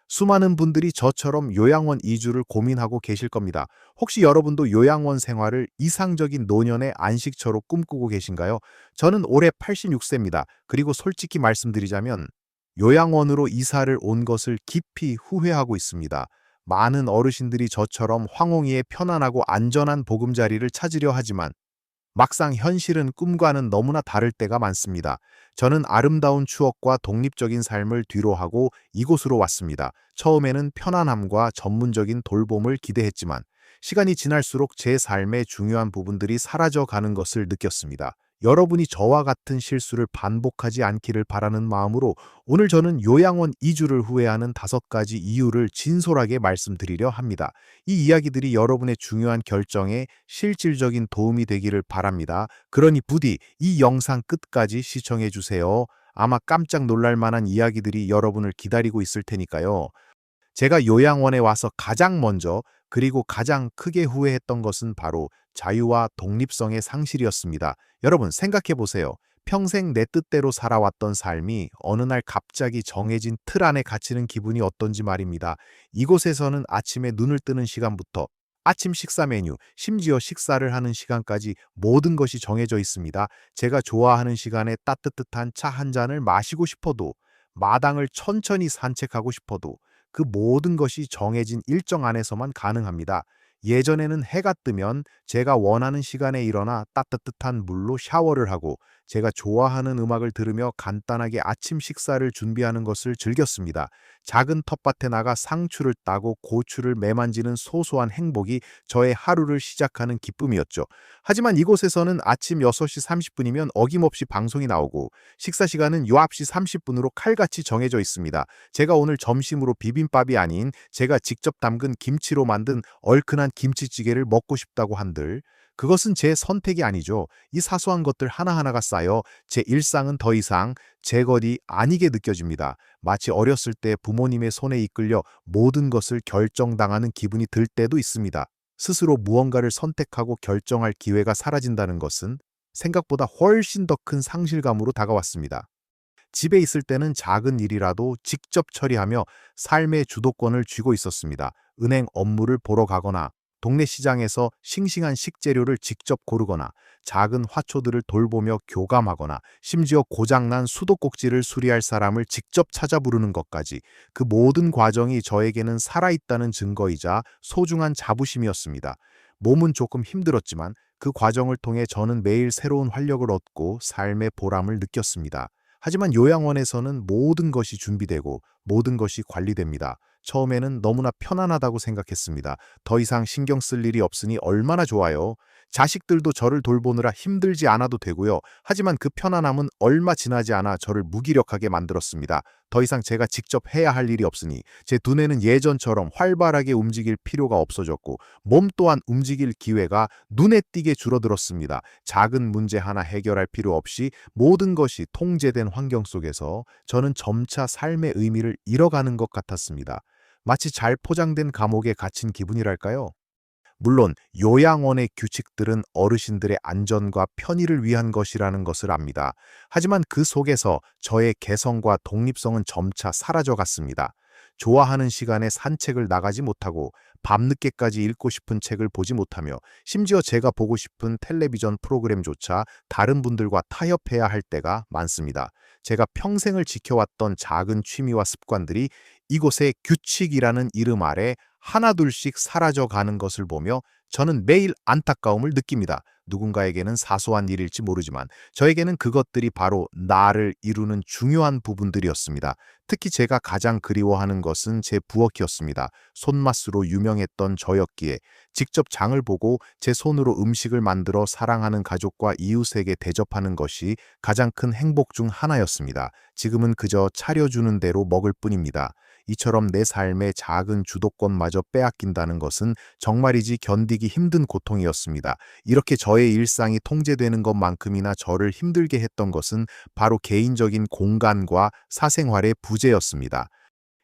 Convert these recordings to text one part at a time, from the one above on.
수많은 분들이 저처럼 요양원 이주를 고민하고 계실 겁니다. 혹시 여러분도 요양원 생활을 이상적인 노년의 안식처로 꿈꾸고 계신가요? 저는 올해 86세입니다. 그리고 솔직히 말씀드리자면 요양원으로 이사를 온 것을 깊이 후회하고 있습니다. 많은 어르신들이 저처럼 황홀히에 편안하고 안전한 보금자리를 찾으려 하지만 막상 현실은 꿈과는 너무나 다를 때가 많습니다. 저는 아름다운 추억과 독립적인 삶을 뒤로하고 이곳으로 왔습니다. 처음에는 편안함과 전문적인 돌봄을 기대했지만 시간이 지날수록 제 삶의 중요한 부분들이 사라져 가는 것을 느꼈습니다. 여러분이 저와 같은 실수를 반복하지 않기를 바라는 마음으로 오늘 저는 요양원 이주를 후회하는 5가지 이유를 진솔하게 말씀드리려 합니다. 이 이야기들이 여러분의 중요한 결정에 실질적인 도움이 되기를 바랍니다. 그러니 부디 이 영상 끝까지 시청해 주세요. 아마 깜짝 놀랄 만한 이야기들이 여러분을 기다리고 있을 테니까요. 제가 요양원에 와서 가장 먼저 그리고 가장 크게 후회했던 것은 바로 자유와 독립성의 상실이었습니다. 여러분 생각해 보세요. 평생 내 뜻대로 살아왔던 삶이 어느 날 갑자기 정해진 틀 안에 갇히는 기분이 어떤지 말입니다. 이곳에서는 아침에 눈을 뜨는 시간부터 아침 식사 메뉴, 심지어 식사를 하는 시간까지 모든 것이 정해져 있습니다. 제가 좋아하는 시간에 따뜻한 차 한 잔을 마시고 싶어도, 마당을 천천히 산책하고 싶어도 그 모든 것이 정해진 일정 안에서만 가능합니다. 예전에는 해가 뜨면 제가 원하는 시간에 일어나 따뜻한 물로 샤워를 하고 제가 좋아하는 음악을 들으며 간단하게 아침 식사를 준비하는 것을 즐겼습니다. 작은 텃밭에 나가 상추를 따고 고추를 매만지는 소소한 행복이 저의 하루를 시작하는 기쁨이었죠. 하지만 이곳에서는 아침 6시 30분이면 어김없이 방송이 나오고 식사 시간은 9시 30분으로 칼같이 정해져 있습니다. 제가 오늘 점심으로 비빔밥이 아닌 제가 직접 담근 김치로 만든 얼큰한 김치찌개를 먹고 싶다고 한들 그것은 제 선택이 아니죠. 이 사소한 것들 하나하나가 쌓여 제 일상은 더 이상 제 것이 아니게 느껴집니다. 마치 어렸을 때 부모님의 손에 이끌려 모든 것을 결정당하는 기분이 들 때도 있습니다. 스스로 무언가를 선택하고 결정할 기회가 사라진다는 것은 생각보다 훨씬 더 큰 상실감으로 다가왔습니다. 집에 있을 때는 작은 일이라도 직접 처리하며 삶의 주도권을 쥐고 있었습니다. 은행 업무를 보러 가거나 동네 시장에서 싱싱한 식재료를 직접 고르거나 작은 화초들을 돌보며 교감하거나 심지어 고장난 수도꼭지를 수리할 사람을 직접 찾아 부르는 것까지 그 모든 과정이 저에게는 살아있다는 증거이자 소중한 자부심이었습니다. 몸은 조금 힘들었지만 그 과정을 통해 저는 매일 새로운 활력을 얻고 삶의 보람을 느꼈습니다. 하지만 요양원에서는 모든 것이 준비되고 모든 것이 관리됩니다. 처음에는 너무나 편안하다고 생각했습니다. 더 이상 신경 쓸 일이 없으니 얼마나 좋아요. 자식들도 저를 돌보느라 힘들지 않아도 되고요. 하지만 그 편안함은 얼마 지나지 않아 저를 무기력하게 만들었습니다. 더 이상 제가 직접 해야 할 일이 없으니 제 두뇌는 예전처럼 활발하게 움직일 필요가 없어졌고 몸 또한 움직일 기회가 눈에 띄게 줄어들었습니다. 작은 문제 하나 해결할 필요 없이 모든 것이 통제된 환경 속에서 저는 점차 삶의 의미를 잃어가는 것 같았습니다. 마치 잘 포장된 감옥에 갇힌 기분이랄까요? 물론 요양원의 규칙들은 어르신들의 안전과 편의를 위한 것이라는 것을 압니다. 하지만 그 속에서 저의 개성과 독립성은 점차 사라져갔습니다. 좋아하는 시간에 산책을 나가지 못하고 밤늦게까지 읽고 싶은 책을 보지 못하며 심지어 제가 보고 싶은 텔레비전 프로그램조차 다른 분들과 타협해야 할 때가 많습니다. 제가 평생을 지켜왔던 작은 취미와 습관들이 이곳의 규칙이라는 이름 아래 하나둘씩 사라져가는 것을 보며 저는 매일 안타까움을 느낍니다. 누군가에게는 사소한 일일지 모르지만 저에게는 그것들이 바로 나를 이루는 중요한 부분들이었습니다. 특히 제가 가장 그리워하는 것은 제 부엌이었습니다. 손맛으로 유명했던 저였기에 직접 장을 보고 제 손으로 음식을 만들어 사랑하는 가족과 이웃에게 대접하는 것이 가장 큰 행복 중 하나였습니다. 지금은 그저 차려주는 대로 먹을 뿐입니다. 이처럼 내 삶의 작은 주도권마저 빼앗긴다는 것은 정말이지 견디기 힘든 고통이었습니다. 이렇게 저의 일상이 통제되는 것만큼이나 저를 힘들게 했던 것은 바로 개인적인 공간과 사생활의 부재였습니다.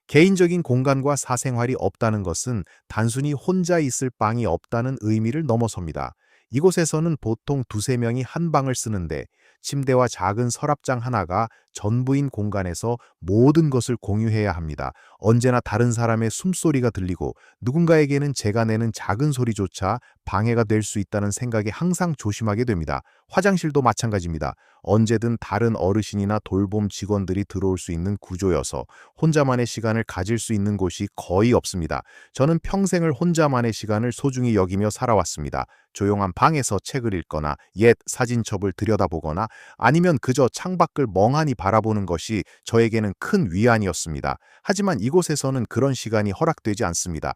개인적인 공간과 사생활이 없다는 것은 단순히 혼자 있을 방이 없다는 의미를 넘어섭니다. 이곳에서는 보통 두세 명이 한 방을 쓰는데 침대와 작은 서랍장 하나가 전부인 공간에서 모든 것을 공유해야 합니다. 언제나 다른 사람의 숨소리가 들리고 누군가에게는 제가 내는 작은 소리조차 방해가 될 수 있다는 생각에 항상 조심하게 됩니다. 화장실도 마찬가지입니다. 언제든 다른 어르신이나 돌봄 직원들이 들어올 수 있는 구조여서 혼자만의 시간을 가질 수 있는 곳이 거의 없습니다. 저는 평생을 혼자만의 시간을 소중히 여기며 살아왔습니다. 조용한 방에서 책을 읽거나 옛 사진첩을 들여다보거나 아니면 그저 창밖을 멍하니 바라보는 것이 저에게는 큰 위안이었습니다. 하지만 이곳에서는 그런 시간이 허락되지 않습니다.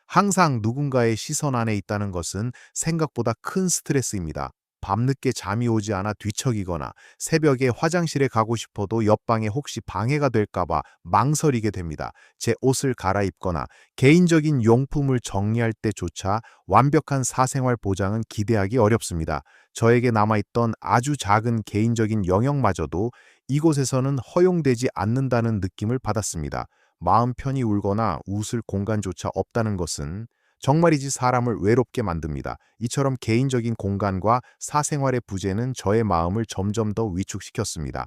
항상 누군가의 시선 안에 있다는 것은 생각보다 큰 스트레스입니다. 밤늦게 잠이 오지 않아 뒤척이거나 새벽에 화장실에 가고 싶어도 옆방에 혹시 방해가 될까봐 망설이게 됩니다. 제 옷을 갈아입거나 개인적인 용품을 정리할 때조차 완벽한 사생활 보장은 기대하기 어렵습니다. 저에게 남아있던 아주 작은 개인적인 영역마저도 이곳에서는 허용되지 않는다는 느낌을 받았습니다. 마음 편히 울거나 웃을 공간조차 없다는 것은 정말이지 사람을 외롭게 만듭니다. 이처럼 개인적인 공간과 사생활의 부재는 저의 마음을 점점 더 위축시켰습니다.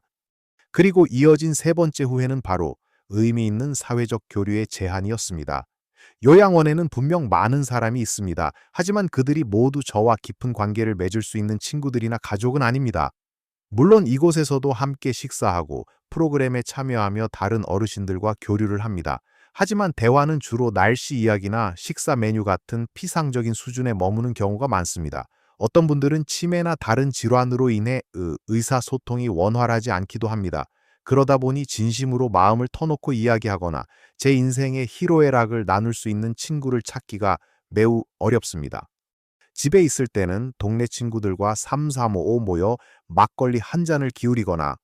그리고 이어진 세 번째 후회는 바로 의미 있는 사회적 교류의 제한이었습니다. 요양원에는 분명 많은 사람이 있습니다. 하지만 그들이 모두 저와 깊은 관계를 맺을 수 있는 친구들이나 가족은 아닙니다. 물론 이곳에서도 함께 식사하고 프로그램에 참여하며 다른 어르신들과 교류를 합니다. 하지만 대화는 주로 날씨 이야기나 식사 메뉴 같은 피상적인 수준에 머무는 경우가 많습니다. 어떤 분들은 치매나 다른 질환으로 인해 의사소통이 원활하지 않기도 합니다. 그러다 보니 진심으로 마음을 터놓고 이야기하거나 제 인생의 희로애락을 나눌 수 있는 친구를 찾기가 매우 어렵습니다. 집에 있을 때는 동네 친구들과 삼삼오오 모여 막걸리 한 잔을 기울이거나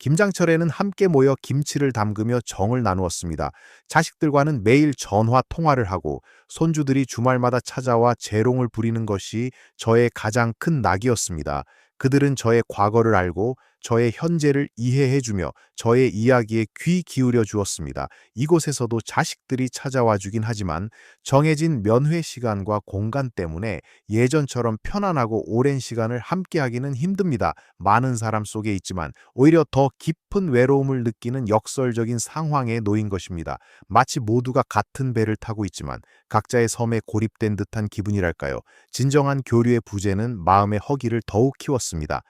김장철에는 함께 모여 김치를 담그며 정을 나누었습니다. 자식들과는 매일 전화 통화를 하고 손주들이 주말마다 찾아와 재롱을 부리는 것이 저의 가장 큰 낙이었습니다. 그들은 저의 과거를 알고 저의 현재를 이해해주며 저의 이야기에 귀 기울여 주었습니다. 이곳에서도 자식들이 찾아와 주긴 하지만 정해진 면회 시간과 공간 때문에 예전처럼 편안하고 오랜 시간을 함께하기는 힘듭니다. 많은 사람 속에 있지만 오히려 더 깊은 외로움을 느끼는 역설적인 상황에 놓인 것입니다. 마치 모두가 같은 배를 타고 있지만 각자의 섬에 고립된 듯한 기분이랄까요. 진정한 교류의 부재는 마음의 허기를 더욱 키웠습니다.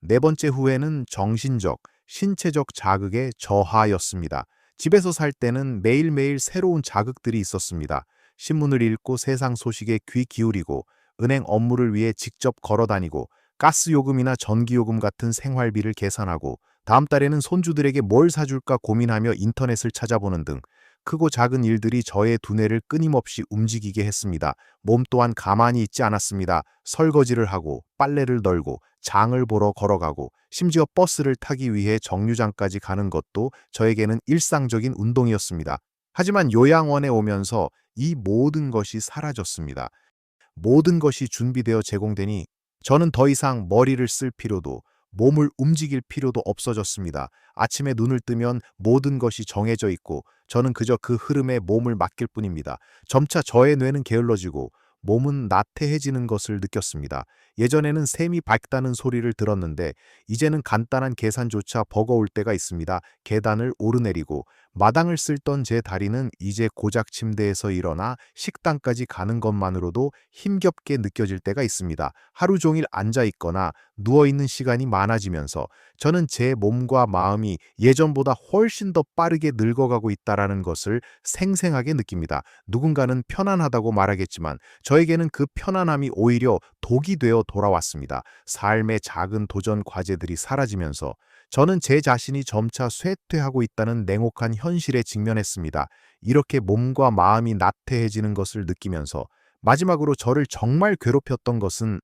네 번째 후회는 정신적, 신체적 자극의 저하였습니다. 집에서 살 때는 매일매일 새로운 자극들이 있었습니다. 신문을 읽고 세상 소식에 귀 기울이고 은행 업무를 위해 직접 걸어 다니고 가스요금이나 전기요금 같은 생활비를 계산하고 다음 달에는 손주들에게 뭘 사줄까 고민하며 인터넷을 찾아보는 등 크고 작은 일들이 저의 두뇌를 끊임없이 움직이게 했습니다. 몸 또한 가만히 있지 않았습니다. 설거지를 하고 빨래를 널고 장을 보러 걸어가고 심지어 버스를 타기 위해 정류장까지 가는 것도 저에게는 일상적인 운동이었습니다. 하지만 요양원에 오면서 이 모든 것이 사라졌습니다. 모든 것이 준비되어 제공되니 저는 더 이상 머리를 쓸 필요도 몸을 움직일 필요도 없어졌습니다. 아침에 눈을 뜨면 모든 것이 정해져 있고 저는 그저 그 흐름에 몸을 맡길 뿐입니다. 점차 저의 뇌는 게을러지고 몸은 나태해지는 것을 느꼈습니다. 예전에는 샘이 밝다는 소리를 들었는데 이제는 간단한 계산조차 버거울 때가 있습니다. 계단을 오르내리고 마당을 쓸던 제 다리는 이제 고작 침대에서 일어나 식당까지 가는 것만으로도 힘겹게 느껴질 때가 있습니다. 하루 종일 앉아 있거나 누워 있는 시간이 많아지면서 저는 제 몸과 마음이 예전보다 훨씬 더 빠르게 늙어가고 있다는 것을 생생하게 느낍니다. 누군가는 편안하다고 말하겠지만 저에게는 그 편안함이 오히려 독이 되어 돌아왔습니다. 삶의 작은 도전 과제들이 사라지면서 저는 제 자신이 점차 쇠퇴하고 있다는 냉혹한 현실에 직면했습니다. 이렇게 몸과 마음이 나태해지는 것을 느끼면서 마지막으로 저를 정말 괴롭혔던 것은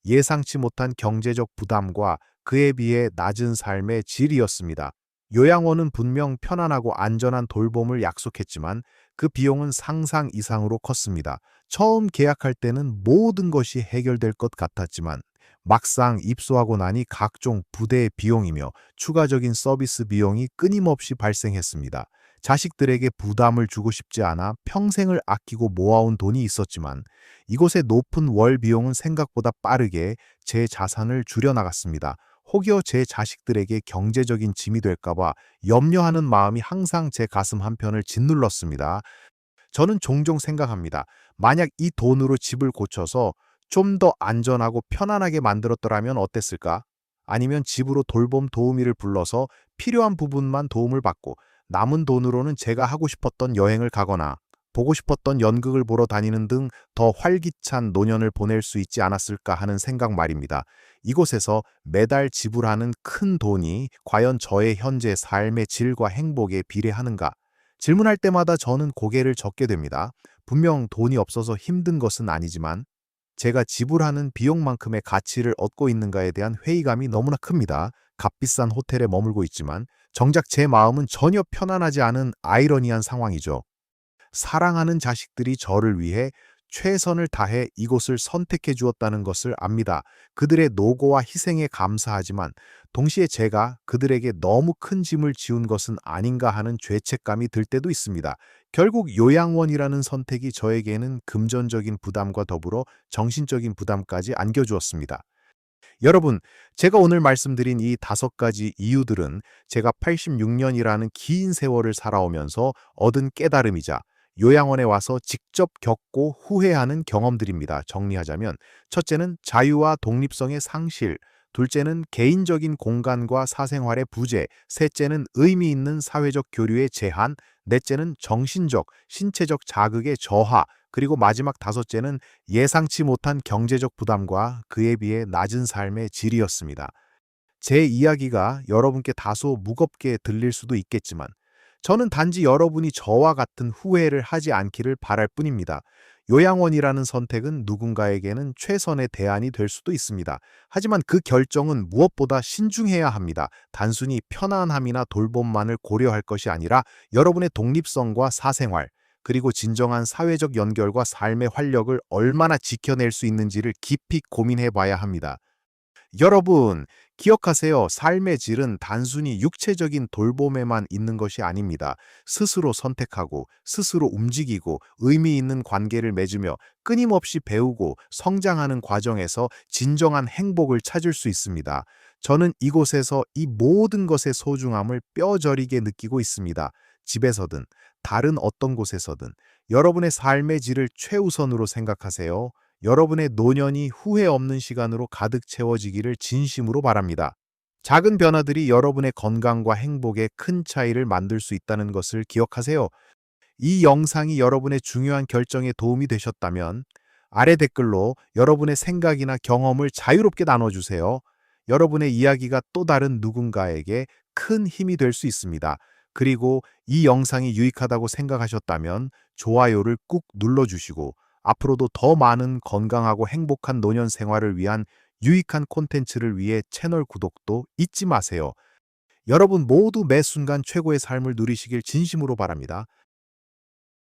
예상치 못한 경제적 부담과 그에 비해 낮은 삶의 질이었습니다. 요양원은 분명 편안하고 안전한 돌봄을 약속했지만 그 비용은 상상 이상으로 컸습니다. 처음 계약할 때는 모든 것이 해결될 것 같았지만 막상 입소하고 나니 각종 부대의 비용이며 추가적인 서비스 비용이 끊임없이 발생했습니다. 자식들에게 부담을 주고 싶지 않아 평생을 아끼고 모아온 돈이 있었지만 이곳의 높은 월 비용은 생각보다 빠르게 제 자산을 줄여나갔습니다. 혹여 제 자식들에게 경제적인 짐이 될까봐 염려하는 마음이 항상 제 가슴 한편을 짓눌렀습니다. 저는 종종 생각합니다. 만약 이 돈으로 집을 고쳐서 좀 더 안전하고 편안하게 만들었더라면 어땠을까? 아니면 집으로 돌봄 도우미를 불러서 필요한 부분만 도움을 받고 남은 돈으로는 제가 하고 싶었던 여행을 가거나 보고 싶었던 연극을 보러 다니는 등 더 활기찬 노년을 보낼 수 있지 않았을까 하는 생각 말입니다. 이곳에서 매달 지불하는 큰 돈이 과연 저의 현재 삶의 질과 행복에 비례하는가? 질문할 때마다 저는 고개를 젓게 됩니다. 분명 돈이 없어서 힘든 것은 아니지만 제가 지불하는 비용만큼의 가치를 얻고 있는가에 대한 회의감이 너무나 큽니다. 값비싼 호텔에 머물고 있지만 정작 제 마음은 전혀 편안하지 않은 아이러니한 상황이죠. 사랑하는 자식들이 저를 위해 최선을 다해 이곳을 선택해 주었다는 것을 압니다. 그들의 노고와 희생에 감사하지만 동시에 제가 그들에게 너무 큰 짐을 지운 것은 아닌가 하는 죄책감이 들 때도 있습니다. 결국 요양원이라는 선택이 저에게는 금전적인 부담과 더불어 정신적인 부담까지 안겨주었습니다. 여러분, 제가 오늘 말씀드린 이 5가지 이유들은 제가 86년이라는 긴 세월을 살아오면서 얻은 깨달음이자 요양원에 와서 직접 겪고 후회하는 경험들입니다. 정리하자면, 첫째는 자유와 독립성의 상실, 둘째는 개인적인 공간과 사생활의 부재, 셋째는 의미 있는 사회적 교류의 제한, 넷째는 정신적, 신체적 자극의 저하, 그리고 마지막 다섯째는 예상치 못한 경제적 부담과 그에 비해 낮은 삶의 질이었습니다. 제 이야기가 여러분께 다소 무겁게 들릴 수도 있겠지만 저는 단지 여러분이 저와 같은 후회를 하지 않기를 바랄 뿐입니다. 요양원이라는 선택은 누군가에게는 최선의 대안이 될 수도 있습니다. 하지만 그 결정은 무엇보다 신중해야 합니다. 단순히 편안함이나 돌봄만을 고려할 것이 아니라 여러분의 독립성과 사생활, 그리고 진정한 사회적 연결과 삶의 활력을 얼마나 지켜낼 수 있는지를 깊이 고민해 봐야 합니다. 여러분, 기억하세요. 삶의 질은 단순히 육체적인 돌봄에만 있는 것이 아닙니다. 스스로 선택하고, 스스로 움직이고, 의미 있는 관계를 맺으며 끊임없이 배우고 성장하는 과정에서 진정한 행복을 찾을 수 있습니다. 저는 이곳에서 이 모든 것의 소중함을 뼈저리게 느끼고 있습니다. 집에서든, 다른 어떤 곳에서든, 여러분의 삶의 질을 최우선으로 생각하세요. 여러분의 노년이 후회 없는 시간으로 가득 채워지기를 진심으로 바랍니다. 작은 변화들이 여러분의 건강과 행복에 큰 차이를 만들 수 있다는 것을 기억하세요. 이 영상이 여러분의 중요한 결정에 도움이 되셨다면 아래 댓글로 여러분의 생각이나 경험을 자유롭게 나눠주세요. 여러분의 이야기가 또 다른 누군가에게 큰 힘이 될 수 있습니다. 그리고 이 영상이 유익하다고 생각하셨다면 좋아요를 꾹 눌러주시고 앞으로도 더 많은 건강하고 행복한 노년 생활을 위한 유익한 콘텐츠를 위해 채널 구독도 잊지 마세요. 여러분 모두 매 순간 최고의 삶을 누리시길 진심으로 바랍니다.